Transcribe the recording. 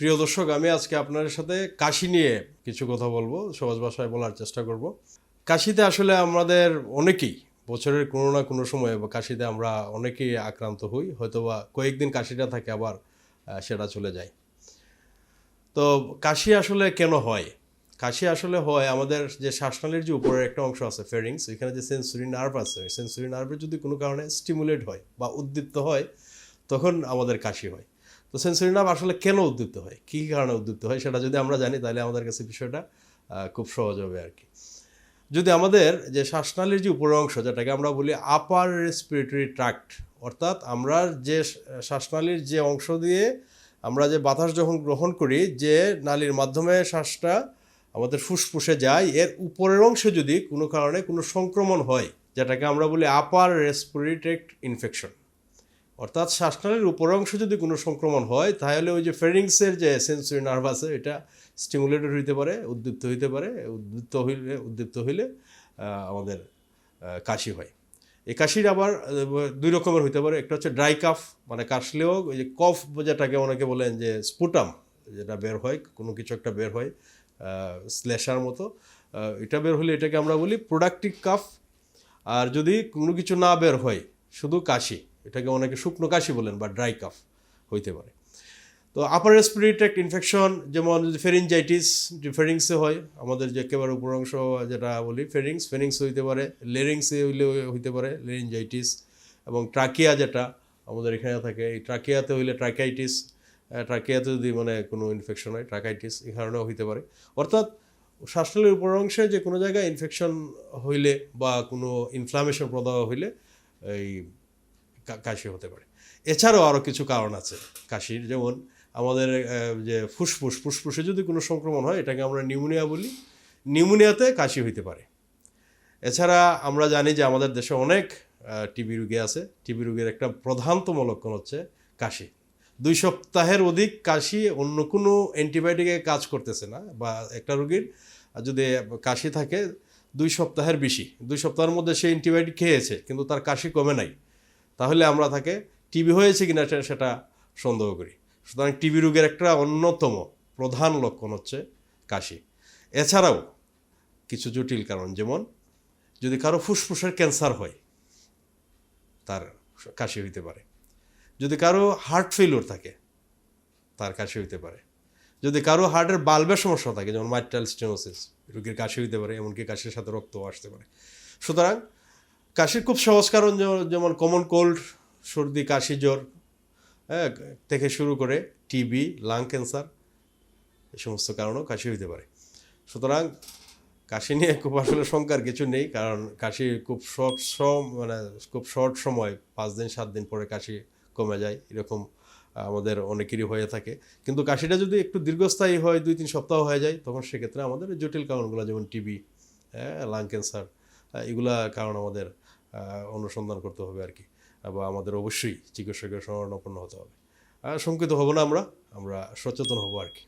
প্রিয় দর্শক, আমি আজকে আপনাদের সাথে কাশি নিয়ে কিছু কথা বলবো, সহজ ভাষায় বলার চেষ্টা করব। কাশিতে আসলে আমাদের অনেকেই বছরের কোনো না কোনো সময়ে বা কাশিতে আমরা অনেকেই আক্রান্ত হই, হয়তোবা কয়েকদিন কাশিটা থাকে আবার সেটা চলে যায়। তো কাশি আসলে কেন হয়? কাশি আসলে হয় আমাদের যে শ্বাসনালীর যে উপরের একটা অংশ আছে ফেরিংস, এখানে যে সেন্সরি নার্ভ আছে, সেন্সরি নার্ভের যদি কোনো কারণে স্টিমুলেট হয় বা উদ্দীপ্ত হয় তখন আমাদের কাশি হয়। তো সেন্সরি নার্ভ আসলে কেন উদ্দীপ্ত হয়, কী কারণে উদ্দীপ্ত হয় সেটা যদি আমরা জানি তাহলে আমাদের কাছে বিষয়টা খুব সহজ হবে আর কি। যদি আমাদের যে শ্বাসনালীর যে উপরের অংশ, যেটাকে আমরা বলি আপার রেসপিরেটরি ট্র্যাক্ট, অর্থাৎ আমরা যে শ্বাসনালীর যে অংশ দিয়ে আমরা যে বাতাস যখন গ্রহণ করি, যে নালীর মাধ্যমে শ্বাসটা আমাদের ফুসফুসে যায়, এর উপরের অংশে যদি কোনো কারণে কোনো সংক্রমণ হয়, যেটাকে আমরা বলি আপার রেসপিরেটরি ট্র্যাক্ট ইনফেকশন, অর্থাৎ শ্বাসনালীর উপরের অংশে যদি কোনো সংক্রমণ হয় তাহলে ওই যে ফেরিংসের যে সেন্সরি নার্ভ আছে এটা স্টিমুলেটেড হইতে পারে, উদ্দীপ্ত হইতে পারে। উদ্দীপ্ত হইলে আমাদের কাশি হয়। এই কাশির আবার দুই রকমের হইতে পারে। একটা হচ্ছে ড্রাই কাফ, মানে কাশলেও ওই যে কফ যেটাকে অনেকে বলেন যে স্পুটাম, যেটা বের হয়, কোনো কিছু একটা বের হয় স্লেশার মতো, এটা বের হলে এটাকে আমরা বলি প্রোডাক্টিভ কাফ। আর যদি কোনো কিছু না বের হয়, শুধু কাশি, এটাকে অনেকে শুকনো কাশি বলেন বা ড্রাই কাফ হইতে পারে। তো আপার রেসপিরেটরি ট্র্যাক্ট ইনফেকশন, যেমন যদি ফেরিনজাইটিস, যে ফেরিংসে হয়, আমাদের যে একেবারে উপর অংশ যেটা বলি ফেরিংস হইতে পারে, লেরিংসে হইলে হইতে পারে লেরিনজাইটিস, এবং ট্রাকিয়া যেটা আমাদের এখানে থাকে, এই ট্রাকিয়াতে হইলে ট্রাকাইটিস, ট্রাকিয়াতে যদি মানে কোনো ইনফেকশন হয় ট্রাকাইটিস, এই কারণেও হইতে পারে। অর্থাৎ শ্বাসনালীর উপর অংশে যে কোনো জায়গায় ইনফেকশন হইলে বা কোনো ইনফ্লামেশন প্রদাহ হইলে এই কাশি হতে পারে। এছাড়াও আরও কিছু কারণ আছে কাশির, যেমন আমাদের যে ফুসফুসে যদি কোনো সংক্রমণ হয়, এটাকে আমরা নিউমোনিয়া বলি, নিউমোনিয়াতে কাশি হইতে পারে। এছাড়া আমরা জানি যে আমাদের দেশে অনেক টিবি রোগী আছে। টিবি রোগীর একটা প্রধানতম লক্ষণ হচ্ছে কাশি। 2 সপ্তাহের অধিক কাশি, অন্য কোনো অ্যান্টিবায়োটিকে কাজ করতেছে না, বা একটা রোগীর যদি কাশি থাকে 2 সপ্তাহের বেশি, 2 সপ্তাহের মধ্যে সে অ্যান্টিবায়োটিক খেয়েছে কিন্তু তার কাশি কমে নাই, তাহলে আমরা তাকে টিবি হয়েছে কিনা সেটা সন্দেহ করি। সুতরাং টিবি রোগের একটা অন্যতম প্রধান লক্ষণ হচ্ছে কাশি। এছাড়াও কিছু জটিল কারণ, যেমন যদি কারো ফুসফুসের ক্যান্সার হয় তার কাশি হইতে পারে, যদি কারো হার্ট ফেলিওর থাকে তার কাশি হইতে পারে, যদি কারো হার্টের বাল্বের সমস্যা থাকে যেমন মাইট্রাল স্টেনোসিস, রোগীর কাশি হইতে পারে, এমনকি কাশির সাথে রক্ত আসতে পারে। সুতরাং কাশির খুব সহজ কারণ যেমন কমন কোল্ড, সর্দি, কাশি, জ্বর থেকে শুরু করে টিবি, লাং ক্যান্সার, এই সমস্ত কারণেও কাশি হইতে পারে। সুতরাং কাশি নিয়ে খুব আসলে শঙ্কার কিছু নেই, কারণ কাশি খুব শর্ট সময় 5 দিন 7 দিন পরে কাশি কমে যায়, এরকম আমাদের অনেকেরই হয়ে থাকে। কিন্তু কাশিটা যদি একটু দীর্ঘস্থায়ী হয়, 2-3 সপ্তাহ হয়ে যায়, তখন সেক্ষেত্রে আমাদের জটিল কারণগুলো যেমন টিবি, লাং ক্যান্সার, এগুলা কারণ আমাদের অনুসন্ধান করতে হবে আর কি, বা আমাদের অবশ্যই চিকিৎসকের শরণাপন্ন হতে হবে। শঙ্কিত হব না, আমরা সচেতন হব আর কি।